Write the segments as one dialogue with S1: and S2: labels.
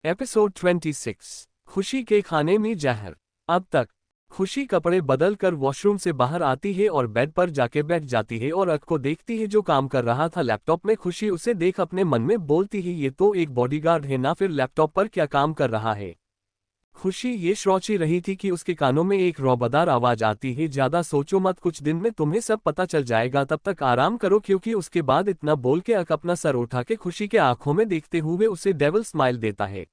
S1: Episode 26। खुशी के खाने में जहर। अब तक खुशी कपड़े बदल कर वॉशरूम से बाहर आती है और बेड पर जाके बैठ जाती है और अक को देखती है जो काम कर रहा था लैपटॉप में। खुशी उसे देख अपने मन में बोलती है ये तो एक बॉडीगार्ड है ना, फिर लैपटॉप पर क्या काम कर रहा है। खुशी ये सोच ही रही थी कि उसके कानों में एक रौबदार आवाज आती है, ज्यादा सोचो मत, कुछ दिन में तुम्हें सब पता चल जाएगा, तब तक आराम करो। क्योंकि उसके बाद इतना बोल के अक अपना सर उठा के खुशी के आंखों में देखते हुए उसे डेविल स्माइल देता है।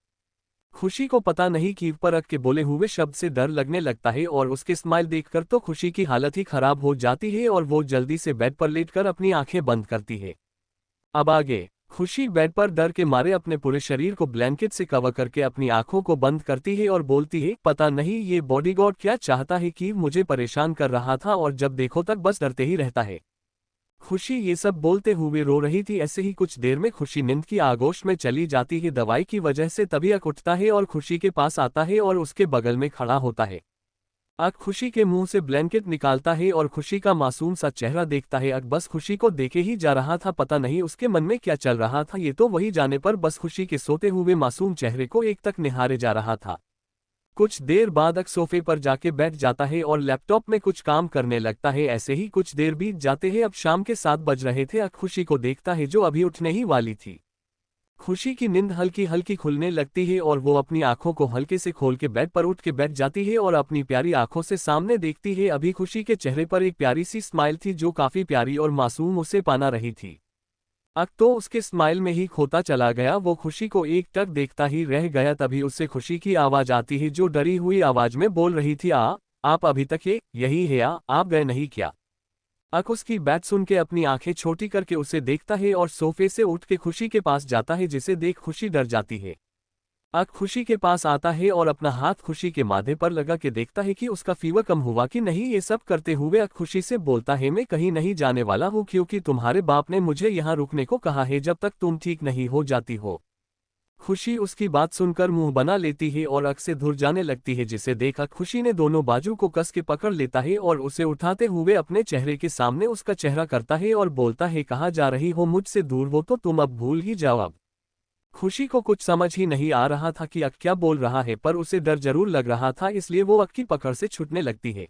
S1: खुशी को पता नहीं कि पर अक के बोले हुए शब्द से डर लगने लगता है और उसके स्माइल देखकर तो खुशी की हालत ही खराब हो जाती है और वो जल्दी से बेड पर लेटकर अपनी आंखें बंद करती है। अब आगे खुशी बेड पर डर के मारे अपने पूरे शरीर को ब्लैंकेट से कवर करके अपनी आंखों को बंद करती है और बोलती है पता नहीं ये बॉडीगार्ड क्या चाहता है कि मुझे परेशान कर रहा था और जब देखो तक बस डरते ही रहता है। खुशी ये सब बोलते हुए रो रही थी। ऐसे ही कुछ देर में खुशी नींद की आगोश में चली जाती है दवाई की वजह से। तभी अक उठता है और खुशी के पास आता है और उसके बगल में खड़ा होता है। अक खुशी के मुंह से ब्लैंकेट निकालता है और खुशी का मासूम सा चेहरा देखता है। अक बस खुशी को देखे ही जा रहा था, पता नहीं उसके मन में क्या चल रहा था, ये तो वही जाने पर बस खुशी के सोते हुए मासूम चेहरे को एक तक निहारे जा रहा था। कुछ देर बाद अक सोफे पर जाके बैठ जाता है और लैपटॉप में कुछ काम करने लगता है। ऐसे ही कुछ देर बीत जाते हैं। अब शाम के 7 बज रहे थे। अक खुशी को देखता है जो अभी उठने ही वाली थी। खुशी की नींद हल्की हल्की खुलने लगती है और वो अपनी आंखों को हल्के से खोल के बेड पर उठ के बैठ जाती है और अपनी प्यारी आंखों से सामने देखती है। अभी खुशी के चेहरे पर एक प्यारी सी स्माइल थी जो काफी प्यारी और मासूम उसे पाना रही थी। अक तो उसके स्माइल में ही खोता चला गया। वो खुशी को एक टक देखता ही रह गया। तभी उससे खुशी की आवाज आती है जो डरी हुई आवाज में बोल रही थी आप अभी तक यही है आप गए नहीं क्या। अक उसकी बात सुन के अपनी आंखें छोटी करके उसे देखता है और सोफे से उठ के खुशी के पास जाता है, जिसे देख खुशी डर जाती है। अक खुशी के पास आता है और अपना हाथ खुशी के माथे पर लगा के देखता है कि उसका फीवर कम हुआ कि नहीं। ये सब करते हुए अक खुशी से बोलता है मैं कहीं नहीं जाने वाला हूँ क्योंकि तुम्हारे बाप ने मुझे यहाँ रुकने को कहा है जब तक तुम ठीक नहीं हो जाती हो। खुशी उसकी बात सुनकर मुंह बना लेती है और अक से दूर जाने लगती है, जिसे देख अक खुशी ने दोनों बाजू को कस के पकड़ लेता है और उसे उठाते हुए अपने चेहरे के सामने उसका चेहरा करता है और बोलता है कहाँ जा रही हो मुझसे दूर, वो तो तुम अब भूल ही जाओ। अब खुशी को कुछ समझ ही नहीं आ रहा था कि अक क्या बोल रहा है, पर उसे डर जरूर लग रहा था, इसलिए वो अक की पकड़ से छूटने लगती है।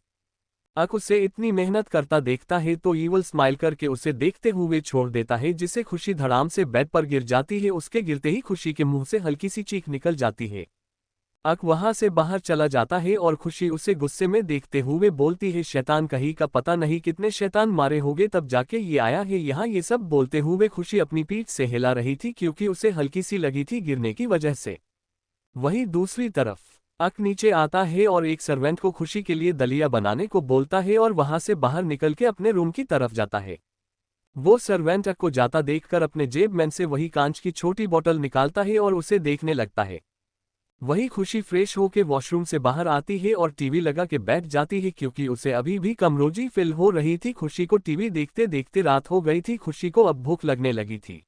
S1: अक उसे इतनी मेहनत करता देखता है तो ईवल स्माइल करके उसे देखते हुए छोड़ देता है, जिससे खुशी धड़ाम से बेड पर गिर जाती है। उसके गिरते ही खुशी के मुंह से हल्की सी चीख निकल जाती है। अक वहां से बाहर चला जाता है और खुशी उसे गुस्से में देखते हुए बोलती है शैतान कहीं का, पता नहीं कितने शैतान मारे होंगे तब जाके ये आया है यहाँ। ये सब बोलते हुए खुशी अपनी पीठ से हिला रही थी क्योंकि उसे हल्की सी लगी थी गिरने की वजह से। वहीं दूसरी तरफ अक नीचे आता है और एक सर्वेंट को खुशी के लिए दलिया बनाने को बोलता है और वहां से बाहर निकल के अपने रूम की तरफ जाता है। वो सर्वेंट अक को जाता देखकर अपने जेब में से वही कांच की छोटी बोतल निकालता है और उसे देखने लगता है। वही खुशी फ्रेश होके वॉशरूम से बाहर आती है और टीवी लगा के बैठ जाती है क्योंकि उसे अभी भी कमरोजी फील हो रही थी। खुशी को टीवी देखते देखते रात हो गई थी। खुशी को अब भूख लगने लगी थी।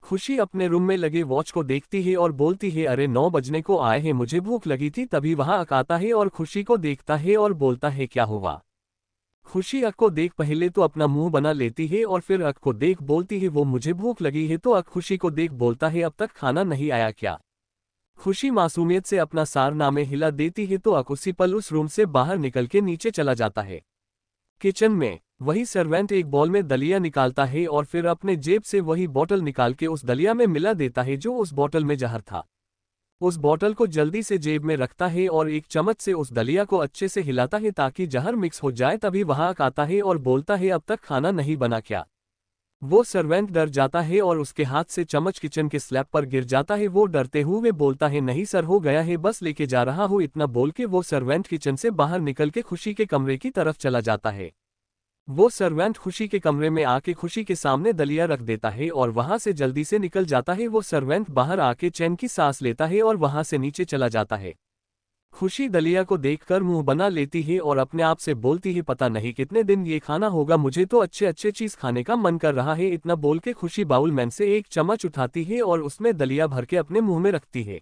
S1: खुशी अपने रूम में लगे वॉच को देखती है और बोलती है अरे 9 बजने को आए हैं, मुझे भूख लगी थी। तभी वहां अक आता है और खुशी को देखता है और बोलता है क्या हुआ। खुशी अक को देख पहले तो अपना मुंह बना लेती है और फिर अक को देख बोलती है वो मुझे भूख लगी है। तो अक खुशी को देख बोलता है अब तक खाना नहीं आया क्या। खुशी मासूमियत से अपना सारनामे हिला देती है तो अक उसी पल उस रूम से बाहर निकल के नीचे चला जाता है। किचन में वही सर्वेंट एक बॉल में दलिया निकालता है और फिर अपने जेब से वही बोतल निकाल के उस दलिया में मिला देता है जो उस बोतल में जहर था। उस बोतल को जल्दी से जेब में रखता है और एक चम्मच से उस दलिया को अच्छे से हिलाता है ताकि जहर मिक्स हो जाए। तभी वहां अक आता है और बोलता है अब तक खाना नहीं बना क्या। वो सर्वेंट डर जाता है और उसके हाथ से चम्मच किचन के स्लैब पर गिर जाता है। वो डरते हुए बोलता है नहीं सर, हो गया है, बस लेके जा रहा हूँ। इतना बोल के वो सर्वेंट किचन से बाहर निकल के खुशी के कमरे की तरफ चला जाता है। वो सर्वेंट खुशी के कमरे में आके खुशी के सामने दलिया रख देता है और वहां से जल्दी से निकल जाता है। वो सर्वेंट बाहर आके चैन की सांस लेता है और वहां से नीचे चला जाता है। खुशी दलिया को देखकर मुंह बना लेती है और अपने आप से बोलती है पता नहीं कितने दिन ये खाना होगा, मुझे तो अच्छे अच्छे चीज खाने का मन कर रहा है। इतना बोल के खुशी बाउल में से एक चम्मच उठाती है और उसमें दलिया भर के अपने मुंह में रखती है।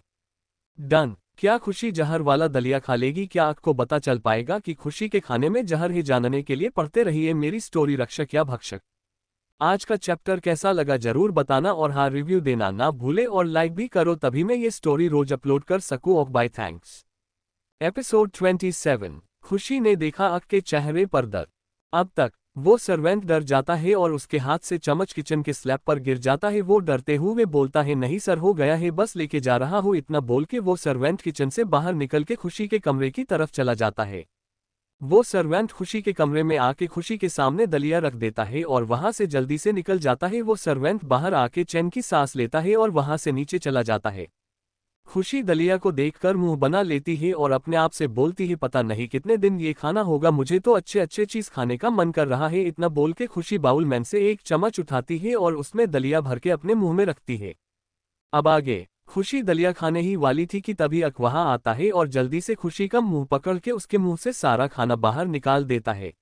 S1: डन। क्या खुशी जहर वाला दलिया खा लेगी? क्या आपको पता चल पाएगा कि खुशी के खाने में जहर है? जानने के लिए पढ़ते रहिए मेरी स्टोरी रक्षक या भक्षक। आज का चैप्टर कैसा लगा जरूर बताना और हाँ रिव्यू देना ना भूले और लाइक भी करो तभी मैं ये स्टोरी रोज अपलोड कर सकूं। और बाय थैंक्स। एपिसोड 27। खुशी ने देखा अक के चेहरे पर दर्द। अब तक वो सर्वेंट डर जाता है और उसके हाथ से चम्मच किचन के स्लैब पर गिर जाता है। वो डरते हुए बोलता है नहीं सर हो गया है बस लेके जा रहा हूँ। इतना बोल के वो सर्वेंट किचन से बाहर निकल के खुशी के कमरे की तरफ चला जाता है। वो सर्वेंट खुशी के कमरे में आके खुशी के सामने दलिया रख देता है और वहां से जल्दी से निकल जाता है। वो सर्वेंट बाहर आके चैन की सांस लेता है और वहां से नीचे चला जाता है। खुशी दलिया को देखकर मुंह बना लेती है और अपने आप से बोलती है पता नहीं कितने दिन ये खाना होगा, मुझे तो अच्छे अच्छे चीज खाने का मन कर रहा है। इतना बोल के खुशी बाउल में से एक चम्मच उठाती है और उसमें दलिया भर के अपने मुंह में रखती है। अब आगे खुशी दलिया खाने ही वाली थी कि तभी अक वहां आता है और जल्दी से खुशी का मुंह पकड़ के उसके मुंह से सारा खाना बाहर निकाल देता है।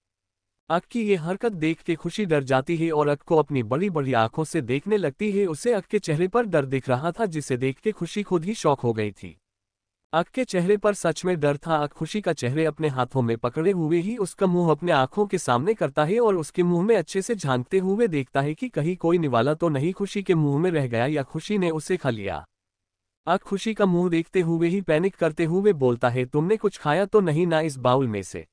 S1: अक की ये हरकत देख के खुशी डर जाती है और अक को अपनी बड़ी बड़ी आंखों से देखने लगती है। उसे अक के चेहरे पर डर दिख रहा था जिसे देख के खुशी खुद ही शॉक हो गई थी। अक के चेहरे पर सच में डर था। अक खुशी का चेहरे अपने हाथों में पकड़े हुए ही उसका मुंह अपने आंखों के सामने करता है और उसके मुंह में अच्छे से झांकते हुए देखता है कि कहीं कोई निवाला तो नहीं खुशी के मुंह में रह गया या खुशी ने उसे खा लिया। अक खुशी का मुंह देखते हुए ही पैनिक करते हुए बोलता है तुमने कुछ खाया तो नहीं ना इस बाउल में से।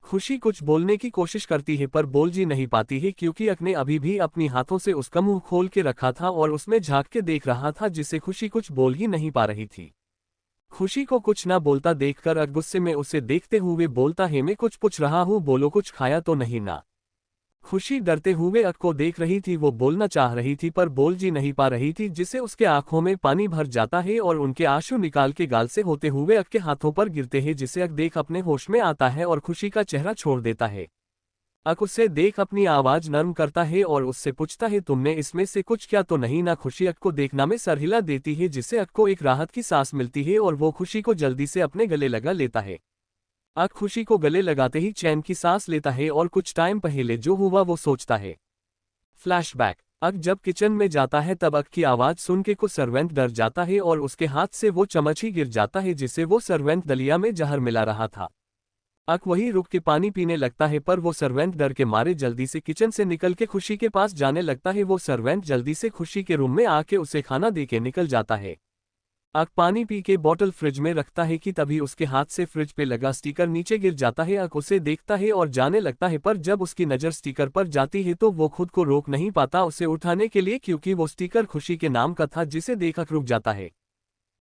S1: खुशी कुछ बोलने की कोशिश करती है पर बोल जी नहीं पाती है क्योंकि अक ने अभी भी अपनी हाथों से उसका मुंह खोल के रखा था और उसमें झांक के देख रहा था जिससे खुशी कुछ बोल ही नहीं पा रही थी। खुशी को कुछ ना बोलता देखकर अक गुस्से में उसे देखते हुए बोलता है मैं कुछ पूछ रहा हूँ, बोलो कुछ खाया तो नहीं ना। खुशी डरते हुए अक को देख रही थी। वो बोलना चाह रही थी पर बोल जी नहीं पा रही थी जिससे उसके आंखों में पानी भर जाता है और उनके आंसू निकाल के गाल से होते हुए अक के हाथों पर गिरते हैं जिसे अक देख अपने होश में आता है और खुशी का चेहरा छोड़ देता है। अक उसे देख अपनी आवाज नर्म करता है और उससे पूछता है तुमने इसमें से कुछ क्या तो नहीं ना। खुशी अक को देखना में सर हिला देती है जिससे अक को एक राहत की सांस मिलती है और वो खुशी को जल्दी से अपने गले लगा लेता है। अक खुशी को गले लगाते ही चैन की सांस लेता है और कुछ टाइम पहले जो हुआ वो सोचता है। फ्लैशबैक। अक जब किचन में जाता है तब अक की आवाज सुन के कुछ सर्वेंट डर जाता है और उसके हाथ से वो चम्मच ही गिर जाता है जिससे वो सर्वेंट दलिया में जहर मिला रहा था। अक वहीं रुक के पानी पीने लगता है पर वो सर्वेंट डर के मारे जल्दी से किचन से निकल के खुशी के पास जाने लगता है। वो सर्वेंट जल्दी से खुशी के रूम में आके उसे खाना दे के निकल जाता है। अक पानी पी के बॉटल फ्रिज में रखता है कि तभी उसके हाथ से फ्रिज पे लगा स्टिकर नीचे गिर जाता है। अक उसे देखता है और जाने लगता है पर जब उसकी नज़र स्टिकर पर जाती है तो वो खुद को रोक नहीं पाता उसे उठाने के लिए क्योंकि वो स्टिकर खुशी के नाम का था जिसे देख अक रुक जाता है।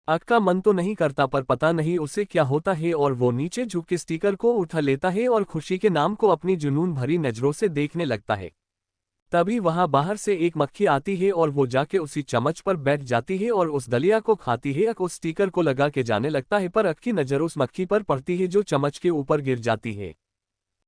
S1: अक का मन तो नहीं करता पर पता नहीं उसे क्या होता है और वो नीचे झुक के स्टिकर को उठा लेता है और खुशी के नाम को अपनी जुनून भरी नजरों से देखने लगता है। तभी वहां बाहर से एक मक्खी आती है और वो जाके उसी चम्मच पर बैठ जाती है और उस दलिया को खाती है। अक उस स्टिकर को लगा के जाने लगता है पर अक की नजर उस मक्खी पर पड़ती है जो चम्मच के ऊपर गिर जाती है।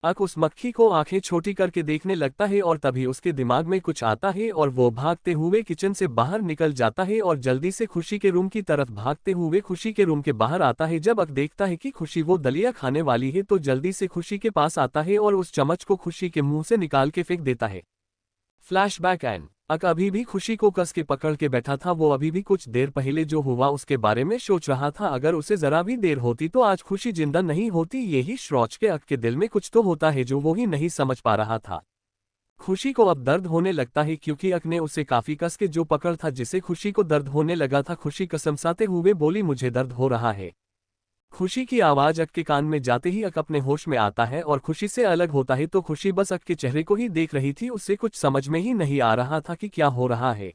S1: अक उस मक्खी को आंखें छोटी करके देखने लगता है और तभी उसके दिमाग में कुछ आता है और वो भागते हुए किचन से बाहर निकल जाता है और जल्दी से खुशी के रूम की तरफ भागते हुए खुशी के रूम के बाहर आता है। जब अक देखता है कि खुशी वो दलिया खाने वाली है तो जल्दी से खुशी के पास आता है और उस चम्मच को खुशी के मुंह से निकाल के फेंक देता है। फ्लैशबैक एंड अक अभी भी खुशी को कस के पकड़ के बैठा था। वो अभी भी कुछ देर पहले जो हुआ उसके बारे में सोच रहा था। अगर उसे जरा भी देर होती तो आज खुशी जिंदा नहीं होती। यही सोच के अक के दिल में कुछ तो होता है जो वो ही नहीं समझ पा रहा था। खुशी को अब दर्द होने लगता है क्योंकि अक ने उसे काफी कस के जो पकड़ था जिससे खुशी को दर्द होने लगा था। खुशी कसमसाते हुए बोली मुझे दर्द हो रहा है। खुशी की आवाज अक के कान में जाते ही अक अपने होश में आता है और खुशी से अलग होता है तो खुशी बस अक के चेहरे को ही देख रही थी। उसे कुछ समझ में ही नहीं आ रहा था कि क्या हो रहा है।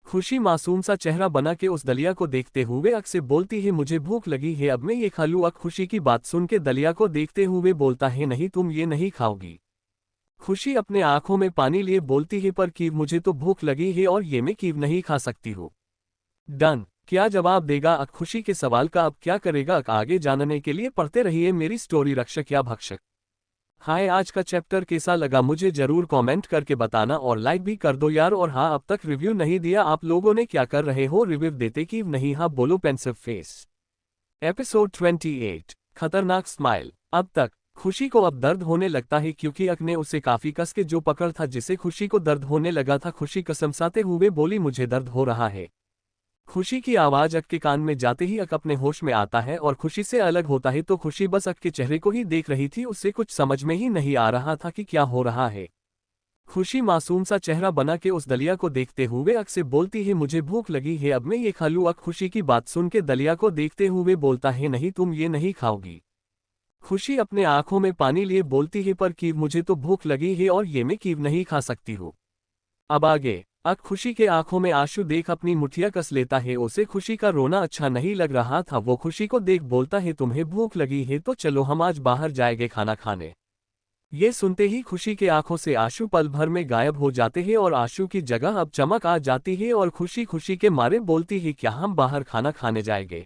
S1: खुशी मासूम सा चेहरा बना के उस दलिया को देखते हुए अक से बोलती है मुझे भूख लगी है, अब मैं ये खा लूं। अक खुशी की बात सुन के दलिया को देखते हुए बोलता है नहीं तुम ये नहीं खाओगी। खुशी अपने आंखों में पानी लिए बोलती है पर कीव मुझे तो भूख लगी है और ये मैं कीव नहीं खा सकती हूँ। डन। क्या जवाब देगा अक खुशी के सवाल का अब क्या करेगा अक आगे जानने के लिए पढ़ते रहिए मेरी स्टोरी रक्षक या भक्षक। हाय आज का चैप्टर कैसा लगा मुझे जरूर कमेंट करके बताना और लाइक भी कर दो यार। और हाँ अब तक रिव्यू नहीं दिया आप लोगों ने, क्या कर रहे हो, रिव्यू देते कि नहीं? हाँ बोलो पेंसिव फेस। एपिसोड 28 खतरनाक स्माइल। अब तक खुशी को अब दर्द होने लगता है क्योंकि अक ने उसे काफी कस के जो पकड़ था जिससे खुशी को दर्द होने लगा था। खुशी कसमसाते हुए बोली मुझे दर्द हो रहा है। खुशी की आवाज अक के कान में जाते ही अक अपने होश में आता है और खुशी से अलग होता है तो खुशी बस अक के चेहरे को ही देख रही थी। उसे कुछ समझ में ही नहीं आ रहा था कि क्या हो रहा है। खुशी मासूम सा चेहरा बना के उस दलिया को देखते हुए अक से बोलती है मुझे भूख लगी है, अब मैं ये खा लूं। अक खुशी की बात सुन के दलिया को देखते हुए बोलता है नहीं, तुम ये नहीं खाओगी। खुशी अपने आंखों में पानी लिए बोलती है पर कीव मुझे तो भूख लगी है और ये मैं कीव नहीं खा सकती हूँ। अब आगे अक खुशी के आंखों में आंसू देख अपनी मुठिया कस लेता है। उसे खुशी का रोना अच्छा नहीं लग रहा था। वो खुशी को देख बोलता है तुम्हें भूख लगी है तो चलो हम आज बाहर जाएंगे खाना खाने। ये सुनते ही खुशी के आंखों से आंसू पल भर में गायब हो जाते हैं और आंसू की जगह अब चमक आ जाती है और खुशी खुशी के मारे बोलती है क्या हम बाहर खाना खाने जाएंगे।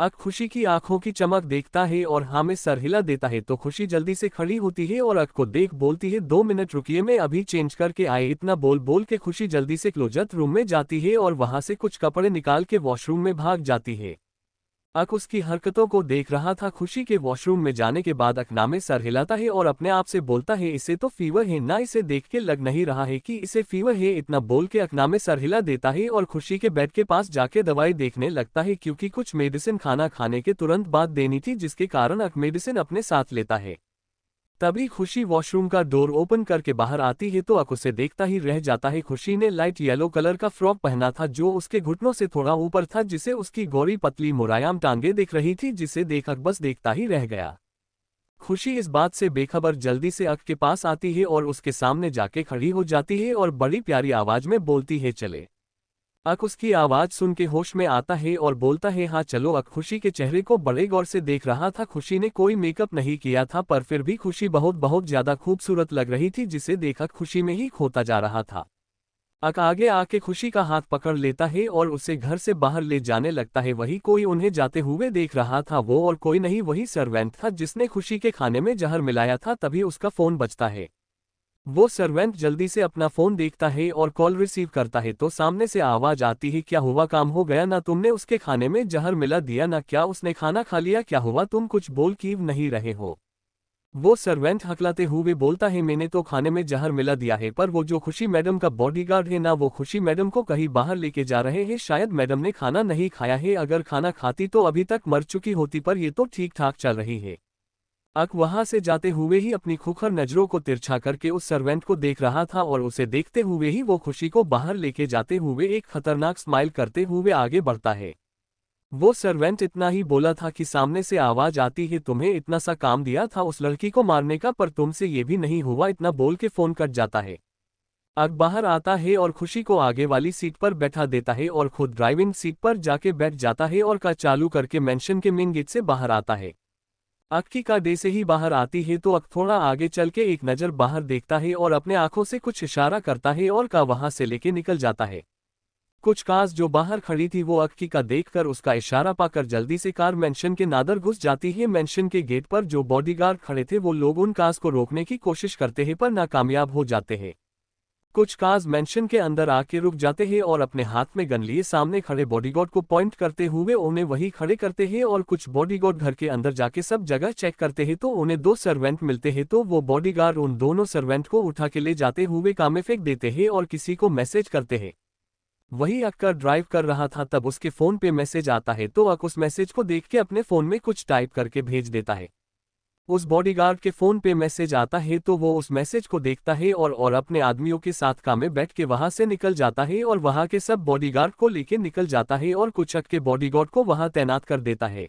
S1: अक खुशी की आंखों की चमक देखता है और हाँ में सर हिला देता है तो खुशी जल्दी से खड़ी होती है और अक को देख बोलती है 2 मिनट रुकिए मैं अभी चेंज करके आए। इतना बोल बोल के खुशी जल्दी से क्लोजट रूम में जाती है और वहां से कुछ कपड़े निकाल के वॉशरूम में भाग जाती है। अक उसकी हरकतों को देख रहा था। खुशी के वॉशरूम में जाने के बाद अक नामे सर हिलाता है और अपने आप से बोलता है इसे तो फीवर है ना, इसे देख के लग नहीं रहा है कि इसे फीवर है। इतना बोल के अक नामे सर हिला देता है और खुशी के बेड के पास जाके दवाई देखने लगता है क्योंकि कुछ मेडिसिन खाना खाने के तुरंत बाद देनी थी जिसके कारण अक मेडिसिन अपने साथ लेता है। तभी खुशी वॉशरूम का डोर ओपन करके बाहर आती है तो अक उसे देखता ही रह जाता है। खुशी ने लाइट येलो कलर का फ्रॉक पहना था जो उसके घुटनों से थोड़ा ऊपर था, जिसे उसकी गोरी पतली मुलायम टांगे दिख रही थी, जिसे देख अक बस देखता ही रह गया। खुशी इस बात से बेखबर जल्दी से अक के पास आती है और उसके सामने जाके खड़ी हो जाती है और बड़ी प्यारी आवाज में बोलती है चले। अक उसकी आवाज सुन के होश में आता है और बोलता है हाँ चलो। अक खुशी के चेहरे को बड़े गौर से देख रहा था। खुशी ने कोई मेकअप नहीं किया था पर फिर भी खुशी बहुत बहुत ज्यादा खूबसूरत लग रही थी, जिसे देखकर खुशी में ही खोता जा रहा था। अक आगे आके खुशी का हाथ पकड़ लेता है और उसे घर से बाहर ले जाने लगता है। वही कोई उन्हें जाते हुए देख रहा था, वो और कोई नहीं वही सर्वेंट था जिसने खुशी के खाने में जहर मिलाया था। तभी उसका फोन बजता है। वो सर्वेंट जल्दी से अपना फोन देखता है और कॉल रिसीव करता है तो सामने से आवाज आती है क्या हुआ, काम हो गया ना, तुमने उसके खाने में जहर मिला दिया ना, क्या उसने खाना खा लिया, क्या हुआ, तुम कुछ बोल क्यों नहीं रहे हो। वो सर्वेंट हकलाते हुए बोलता है मैंने तो खाने में जहर मिला दिया है, पर वो जो खुशी मैडम का बॉडीगार्ड है ना, वो खुशी मैडम को कहीं बाहर लेके जा रहे हैं। शायद मैडम ने खाना नहीं खाया है, अगर खाना खाती तो अभी तक मर चुकी होती, पर ये तो ठीक ठाक चल रही है। अक वहां से जाते हुए ही अपनी खुखर नजरों को तिरछा करके उस सर्वेंट को देख रहा था और उसे देखते हुए ही वो खुशी को बाहर लेके जाते हुए एक खतरनाक स्माइल करते हुए आगे बढ़ता है। वो सर्वेंट इतना ही बोला था कि सामने से आवाज आती है तुम्हें इतना सा काम दिया था उस लड़की को मारने का, पर तुमसे ये भी नहीं हुआ, इतना बोल के फोन कट जाता है। अक बाहर आता है और खुशी को आगे वाली सीट पर बैठा देता है और खुद ड्राइविंग सीट पर जाके बैठ जाता है और कार चालू करके मेंशन के मेन गेट से बाहर आता है। अक की कार डे से ही बाहर आती है तो अक थोड़ा आगे चल के एक नज़र बाहर देखता है और अपने आंखों से कुछ इशारा करता है और का वहां से लेके निकल जाता है। कुछ कार्स जो बाहर खड़ी थी वो अक की का देखकर उसका इशारा पाकर जल्दी से कार मेंशन के नादर घुस जाती है। मेंशन के गेट पर जो बॉडीगार्ड खड़े थे वो लोग उन कार्स को रोकने की कोशिश करते हैं पर नाकामयाब हो जाते हैं। कुछ कार्स मेंशन के अंदर आके रुक जाते हैं और अपने हाथ में गन लिए सामने खड़े बॉडीगार्ड को पॉइंट करते हुए उन्हें वही खड़े करते हैं और कुछ बॉडीगार्ड घर के अंदर जाके सब जगह चेक करते हैं तो उन्हें 2 सर्वेंट मिलते हैं तो वो बॉडीगार्ड उन दोनों सर्वेंट को उठा के ले जाते हुए कार में फेंक देते हैं और किसी को मैसेज करते हैं। वही अक ड्राइव कर रहा था तब उसके फोन पे मैसेज आता है तो अक उस मैसेज को देख के अपने फोन में कुछ टाइप करके भेज देता है। उस बॉडीगार्ड के फोन पे मैसेज आता है तो वो उस मैसेज को देखता है और अपने आदमियों के साथ कार में बैठ के वहां से निकल जाता है और वहां के सब बॉडीगार्ड को लेके निकल जाता है और कुछ अक के बॉडीगार्ड को वहां तैनात कर देता है।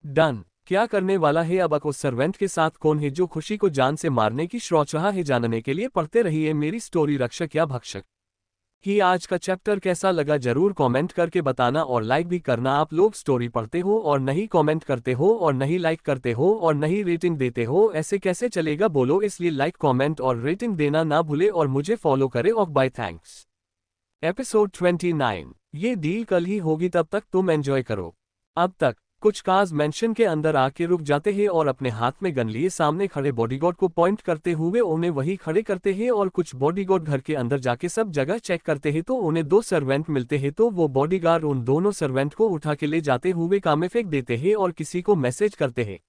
S1: डन। क्या करने वाला है अब अक उस सर्वेंट के साथ कौन है जो खुशी को जान से मारने की सोच रहा है, जानने के लिए पढ़ते रहिए मेरी स्टोरी रक्षक या भक्षक। कि आज का चैप्टर कैसा लगा जरूर कमेंट करके बताना और लाइक भी करना। आप लोग स्टोरी पढ़ते हो और नहीं कमेंट करते हो और नहीं लाइक करते हो और नहीं रेटिंग देते हो, ऐसे कैसे चलेगा बोलो। इसलिए लाइक कमेंट और रेटिंग देना ना भूले और मुझे फॉलो करे। और बाय थैंक्स। एपिसोड 29। ये डील कल ही होगी, तब तक तुम एंजॉय करो। अब तक कुछ कार्स मेंशन के अंदर आके रुक जाते हैं और अपने हाथ में गन लिए सामने खड़े बॉडीगार्ड को पॉइंट करते हुए उन्हें वही खड़े करते हैं और कुछ बॉडीगार्ड घर के अंदर जाके सब जगह चेक करते हैं तो उन्हें 2 सर्वेंट मिलते हैं तो वो बॉडीगार्ड उन दोनों सर्वेंट को उठा के ले जाते हुए कार में फेंक देते हैं और किसी को मैसेज करते हैं।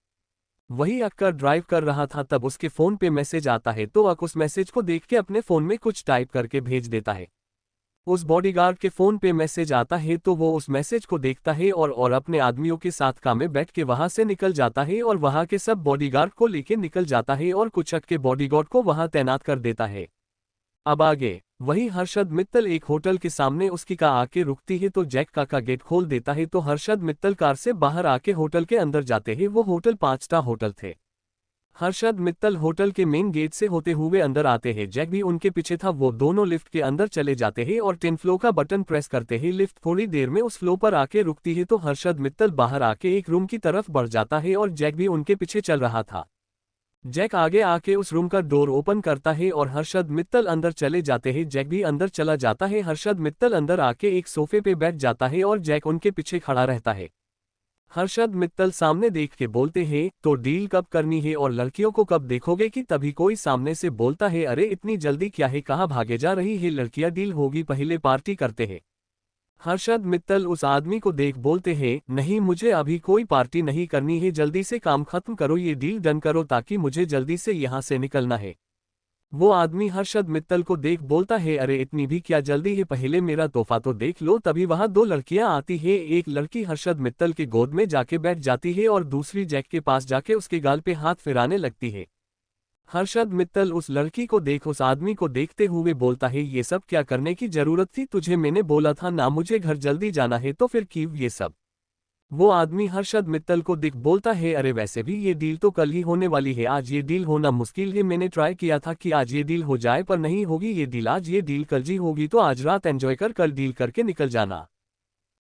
S1: वही अक ड्राइव कर रहा था तब उसके फोन पे मैसेज आता है तो अक उस मैसेज को देख के अपने फोन में कुछ टाइप करके भेज देता है। उस बॉडीगार्ड के फोन पे मैसेज आता है तो वो उस मैसेज को देखता है और अपने आदमियों के साथ कार में बैठ के वहां से निकल जाता है और वहां के सब बॉडीगार्ड को लेके निकल जाता है और कुछ अक के बॉडीगार्ड को वहां तैनात कर देता है। अब आगे वही हर्षद मित्तल एक होटल के सामने उसकी कार आके रुकती है तो जैक का गेट खोल देता है तो हर्षद मित्तल कार से बाहर आके होटल के अंदर जाते हैं। वो होटल 5 स्टार होटल थे। हर्षद मित्तल होटल के मेन गेट से होते हुए अंदर आते हैं। जैक भी उनके पीछे था। वो दोनों लिफ्ट के अंदर चले जाते हैं और 10 फ्लो का बटन प्रेस करते हैं। लिफ्ट थोड़ी देर में उस फ्लो पर आके रुकती है तो हर्षद मित्तल बाहर आके एक रूम की तरफ बढ़ जाता है और जैक भी उनके पीछे चल रहा था। जैक आगे आके उस रूम का डोर ओपन करता है और हर्षद मित्तल अंदर चले जाते हैं। जैक भी अंदर चला जाता है। हर्षद मित्तल अंदर आके एक सोफे पे बैठ जाता है और जैक उनके पीछे खड़ा रहता है। हर्षद मित्तल सामने देख के बोलते हैं, तो डील कब करनी है और लड़कियों को कब देखोगे? कि तभी कोई सामने से बोलता है, अरे इतनी जल्दी क्या है, कहाँ भागे जा रही है लड़कियां, डील होगी पहले पार्टी करते हैं। हर्षद मित्तल उस आदमी को देख बोलते हैं, नहीं मुझे अभी कोई पार्टी नहीं करनी है, जल्दी से काम खत्म करो, ये डील डन करो ताकि मुझे जल्दी से यहाँ से निकलना है। वो आदमी हर्षद मित्तल को देख बोलता है, अरे इतनी भी क्या जल्दी है, पहले मेरा तोहफा तो देख लो। तभी वहां 2 लड़कियां आती है। एक लड़की हर्षद मित्तल के गोद में जाके बैठ जाती है और दूसरी जैक के पास जाके उसके गाल पे हाथ फिराने लगती है। हर्षद मित्तल उस लड़की को देख उस आदमी को देखते हुए बोलता है, ये सब क्या करने की जरूरत थी, तुझे मैंने बोला था ना मुझे घर जल्दी जाना है, तो फिर क्यों ये सब? वो आदमी हर्षद मित्तल को दिख बोलता है, अरे वैसे भी ये डील तो कल ही होने वाली है, आज ये डील होना मुश्किल है। मैंने ट्राई किया था कि आज ये डील हो जाए पर नहीं होगी ये डील, आज ये डील कल जी होगी, तो आज रात एंजॉय कर कल डील करके निकल जाना।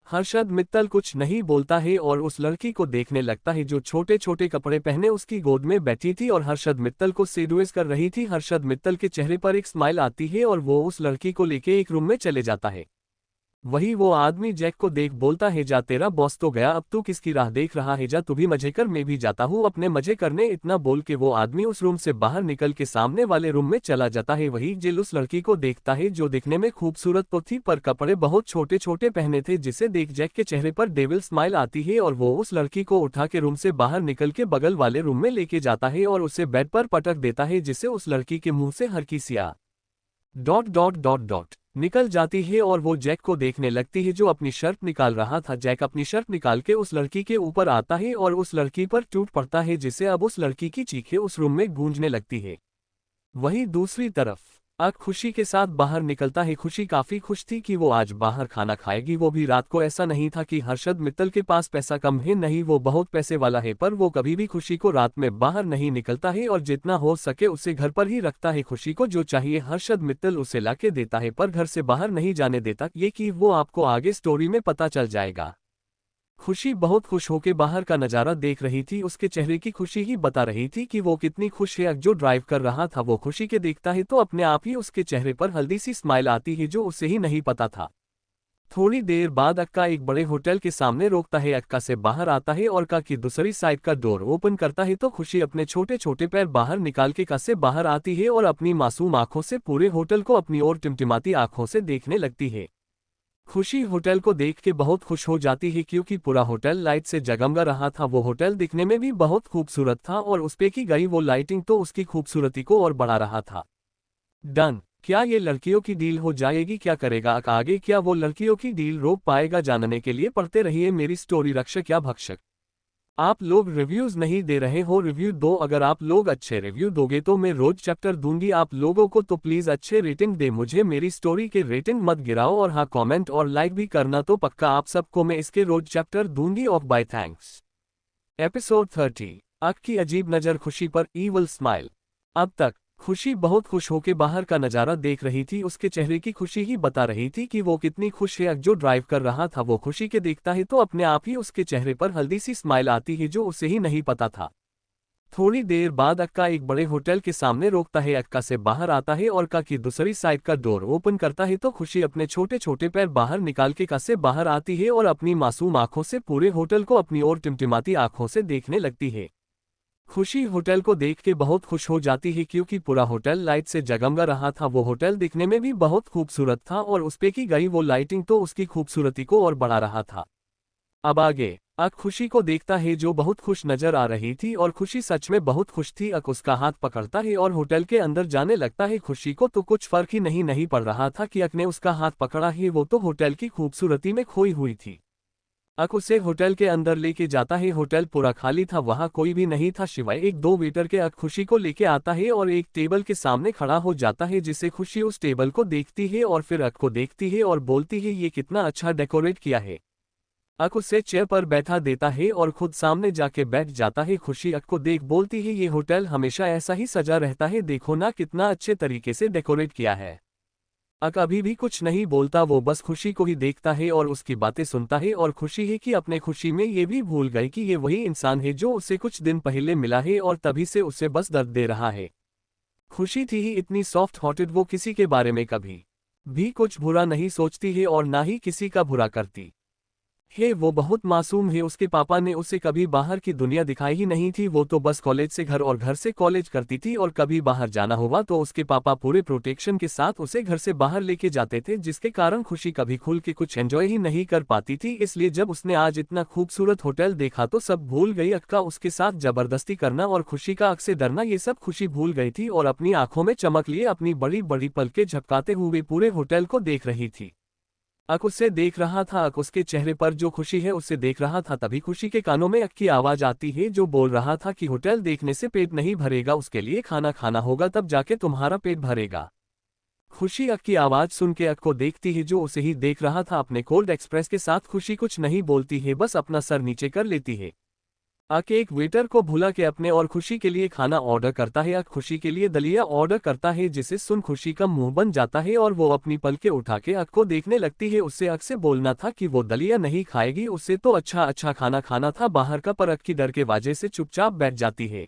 S1: हर्षद मित्तल कुछ नहीं बोलता है और उस लड़की को देखने लगता है जो छोटे छोटे कपड़े पहने उसकी गोद में बैठी थी और हर्षद मित्तल को सेडुएस कर रही थी। हर्षद मित्तल के चेहरे पर एक स्माइल आती है और वो उस लड़की को लेके एक रूम में चले जाता है। वही वो आदमी जैक को देख बोलता है, जा तेरा बॉस तो गया, अब तू किसकी राह देख रहा है, जा तू भी मजे कर, मैं भी जाता हूँ अपने मजे करने। इतना बोल के वो आदमी उस रूम से बाहर निकल के सामने वाले रूम में चला जाता है। वही जेल उस लड़की को देखता है जो दिखने में खूबसूरत तो थी पर कपड़े बहुत छोटे छोटे पहने थे, जिसे देख जैक के चेहरे पर डेविल स्माइल आती है और वो उस लड़की को उठा के रूम से बाहर निकल के बगल वाले रूम में लेके जाता है और उसे बेड पर पटक देता है, जिससे उस लड़की के मुंह से हल्की सी डॉट निकल जाती है और वो जैक को देखने लगती है जो अपनी शर्ट निकाल रहा था। जैक अपनी शर्ट निकाल के उस लड़की के ऊपर आता है और उस लड़की पर टूट पड़ता है, जिससे अब उस लड़की की चीखें उस रूम में गूंजने लगती है। वहीं दूसरी तरफ अक खुशी के साथ बाहर निकलता है। खुशी काफी खुश थी कि वो आज बाहर खाना खाएगी, वो भी रात को। ऐसा नहीं था कि हर्षद मित्तल के पास पैसा कम है, नहीं वो बहुत पैसे वाला है, पर वो कभी भी खुशी को रात में बाहर नहीं निकलता है और जितना हो सके उसे घर पर ही रखता है। खुशी को जो चाहिए हर्षद मित्तल उसे लाके देता है पर घर से बाहर नहीं जाने देता, ये कि वो आपको आगे स्टोरी में पता चल जाएगा। खुशी बहुत खुश होकर बाहर का नज़ारा देख रही थी। उसके चेहरे की खुशी ही बता रही थी कि वो कितनी खुश है। जो ड्राइव कर रहा था वो खुशी के देखता है तो अपने आप ही उसके चेहरे पर हल्दी सी स्माइल आती है जो उसे ही नहीं पता था। थोड़ी देर बाद अक्का एक बड़े होटल के सामने रोकता है। अक्का से बाहर आता है और का की दूसरी साइड का डोर ओपन करता है तो खुशी अपने छोटे छोटे पैर बाहर निकाल के का से बाहर आती है और अपनी मासूम आंखों से पूरे होटल को अपनी ओर टिमटिमाती आंखों से देखने लगती है। खुशी होटल को देख के बहुत खुश हो जाती है क्योंकि पूरा होटल लाइट से जगमगा रहा था। वो होटल दिखने में भी बहुत खूबसूरत था और उस पे की गई वो लाइटिंग तो उसकी खूबसूरती को और बढ़ा रहा था। डन। क्या ये लड़कियों की डील हो जाएगी? क्या करेगा आगे? क्या वो लड़कियों की डील रोक पाएगा? जानने के लिए पढ़ते रहिए मेरी स्टोरी रक्षक या भक्षक। आप लोग रिव्यूज नहीं दे रहे हो, रिव्यू दो। अगर आप लोग अच्छे रिव्यू दोगे तो मैं रोज चैप्टर दूंगी आप लोगों को, तो प्लीज अच्छे रेटिंग दे मुझे। मेरी स्टोरी के रेटिंग मत गिराओ और हाँ कमेंट और लाइक भी करना तो पक्का। आप सबको मैं इसके रोज चैप्टर दूंगी। ऑफ बाय थैंक्स। एपिसोड 30 अक की अजीब नज़र खुशी पर ईवल स्माइल। अब तक खुशी बहुत खुश होके बाहर का नज़ारा देख रही थी। उसके चेहरे की खुशी ही बता रही थी कि वो कितनी खुश है। जो ड्राइव कर रहा था वो खुशी के देखता है तो अपने आप ही उसके चेहरे पर हल्दी सी स्माइल आती है जो उसे ही नहीं पता था। थोड़ी देर बाद अक्का एक बड़े होटल के सामने रोकता है। अक्का से बाहर आता है और का की दूसरी साइड का डोर ओपन करता है तो खुशी अपने छोटे छोटे पैर बाहर निकाल के का से बाहर आती है और अपनी मासूम आंखों से पूरे होटल को अपनी ओर टिमटिमाती आंखों से देखने लगती है। खुशी होटल को देख के बहुत खुश हो जाती है क्योंकि पूरा होटल लाइट से जगमगा रहा था। वो होटल दिखने में भी बहुत खूबसूरत था और उस पे की गई वो लाइटिंग तो उसकी खूबसूरती को और बढ़ा रहा था। अब आगे अक खुशी को देखता है जो बहुत खुश नजर आ रही थी और खुशी सच में बहुत खुश थी। अक उसका हाथ पकड़ता है और होटल के अंदर जाने लगता है। खुशी को तो कुछ फर्क ही नहीं पड़ रहा था कि अक ने उसका हाथ पकड़ा है, वो तो होटल की खूबसूरती में खोई हुई थी। अक उसे होटल के अंदर लेके जाता है। होटल पूरा खाली था, वहां कोई भी नहीं था सिवाय एक दो वेटर के। अक खुशी को लेके आता है और एक टेबल के सामने खड़ा हो जाता है, जिससे खुशी उस टेबल को देखती है और फिर अक को देखती है और बोलती है ये कितना अच्छा डेकोरेट किया है। अक उसे चेयर पर बैठा देता है और खुद सामने जाके बैठ जाता है। खुशी अक को देख बोलती है ये होटल हमेशा ऐसा ही सजा रहता है, देखो ना कितना अच्छे तरीके से डेकोरेट किया है। अक अभी भी कुछ नहीं बोलता, वो बस खुशी को ही देखता है और उसकी बातें सुनता है और खुशी है कि अपने खुशी में ये भी भूल गए कि ये वही इंसान है जो उसे कुछ दिन पहले मिला है और तभी से उसे बस दर्द दे रहा है। खुशी थी ही इतनी सॉफ्ट हार्टेड, वो किसी के बारे में कभी भी कुछ बुरा नहीं सोचती है और ना ही किसी का बुरा करती है। वो बहुत मासूम है, उसके पापा ने उसे कभी बाहर की दुनिया दिखाई ही नहीं थी। वो तो बस कॉलेज से घर और घर से कॉलेज करती थी और कभी बाहर जाना हुआ तो उसके पापा पूरे प्रोटेक्शन के साथ उसे घर से बाहर लेके जाते थे, जिसके कारण खुशी कभी खुल के कुछ एंजॉय ही नहीं कर पाती थी। इसलिए जब उसने आज इतना खूबसूरत होटल देखा तो सब भूल गई। अक का उसके साथ जबरदस्ती करना और खुशी का अक से डरना, ये सब खुशी भूल गई थी और अपनी आंखों में चमक लिए अपनी बड़ी बड़ी पलकें झपकाते हुए पूरे होटल को देख रही थी। अक उसे देख रहा था, अक उसके चेहरे पर जो खुशी है उसे देख रहा था। तभी खुशी के कानों में अक की आवाज आती है जो बोल रहा था कि होटल देखने से पेट नहीं भरेगा, उसके लिए खाना खाना होगा, तब जाके तुम्हारा पेट भरेगा। खुशी अक की आवाज सुन के अक को देखती है जो उसे ही देख रहा था। अपने कोल्ड एक्सप्रेस के साथ खुशी कुछ नहीं बोलती है, बस अपना सर नीचे कर लेती है। अक एक वेटर को भुला के अपने और खुशी के लिए खाना ऑर्डर करता है। अक खुशी के लिए दलिया ऑर्डर करता है, जिसे सुन खुशी का मुंह बन जाता है और वो अपनी पलकें उठा के अक को देखने लगती है। उससे अक से बोलना था कि वो दलिया नहीं खाएगी, उससे तो अच्छा अच्छा खाना खाना था बाहर का, पर अक की डर के वजह से चुपचाप बैठ जाती है।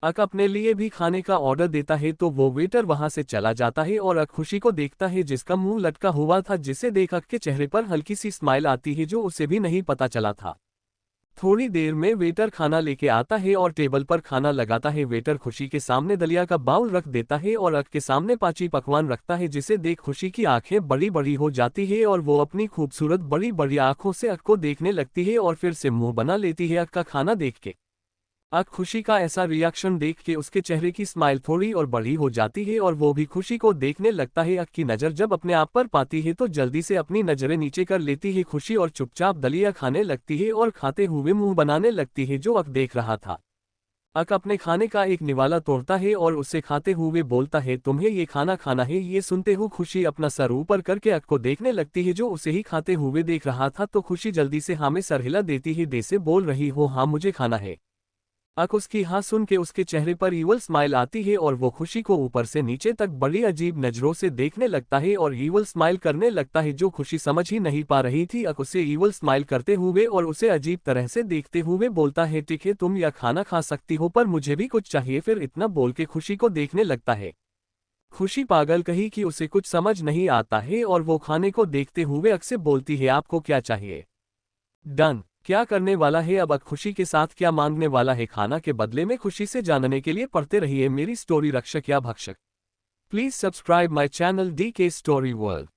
S1: अक अपने लिए भी खाने का ऑर्डर देता है तो वो वेटर वहां से चला जाता है और अक खुशी को देखता है जिसका मुंह लटका हुआ था, जिसे देख अक के चेहरे पर हल्की सी स्माइल आती है जो उसे भी नहीं पता चला था। थोड़ी देर में वेटर खाना लेके आता है और टेबल पर खाना लगाता है। वेटर खुशी के सामने दलिया का बाउल रख देता है और अक के सामने पांची पकवान रखता है, जिसे देख खुशी की आंखें बड़ी बड़ी हो जाती है और वो अपनी खूबसूरत बड़ी बड़ी आंखों से अक को देखने लगती है और फिर से मुंह बना लेती है अक का खाना देख के। अक खुशी का ऐसा रिएक्शन देख के उसके चेहरे की स्माइल थोड़ी और बड़ी हो जाती है और वो भी खुशी को देखने लगता है। अक की नज़र जब अपने आप पर पाती है तो जल्दी से अपनी नज़रें नीचे कर लेती है खुशी और चुपचाप दलिया खाने लगती है और खाते हुए मुंह बनाने लगती है जो अक देख रहा था। अक अपने खाने का एक निवाला तोड़ता है और उसे खाते हुए बोलता है तुम्हें ये खाना खाना है। ये सुनते हुए खुशी अपना सर ऊपर करके अक को देखने लगती है जो उसे ही खाते हुए देख रहा था, तो खुशी जल्दी से हाँ में सर हिला देती है, दे से बोल रही हो हाँ मुझे खाना है। अक उसकी हाँ सुन के उसके चेहरे पर ईवल स्माइल आती है और वो खुशी को ऊपर से नीचे तक बड़ी अजीब नजरों से देखने लगता है और ईवल स्माइल करने लगता है जो खुशी समझ ही नहीं पा रही थी। अक उसे ईवल स्माइल करते हुए और उसे अजीब तरह से देखते हुए बोलता है ठीक है तुम यह खाना खा सकती हो, पर मुझे भी कुछ चाहिए। फिर इतना बोल के खुशी को देखने लगता है। खुशी पागल कही कि उसे कुछ समझ नहीं आता है और वो खाने को देखते हुए अक से बोलती है आपको क्या चाहिए। डन। क्या करने वाला है अब अक खुशी के साथ क्या मांगने वाला है खाना के बदले में, खुशी से जानने के लिए पढ़ते रहिए मेरी स्टोरी रक्षक या भक्षक। Please subscribe my channel DK story world.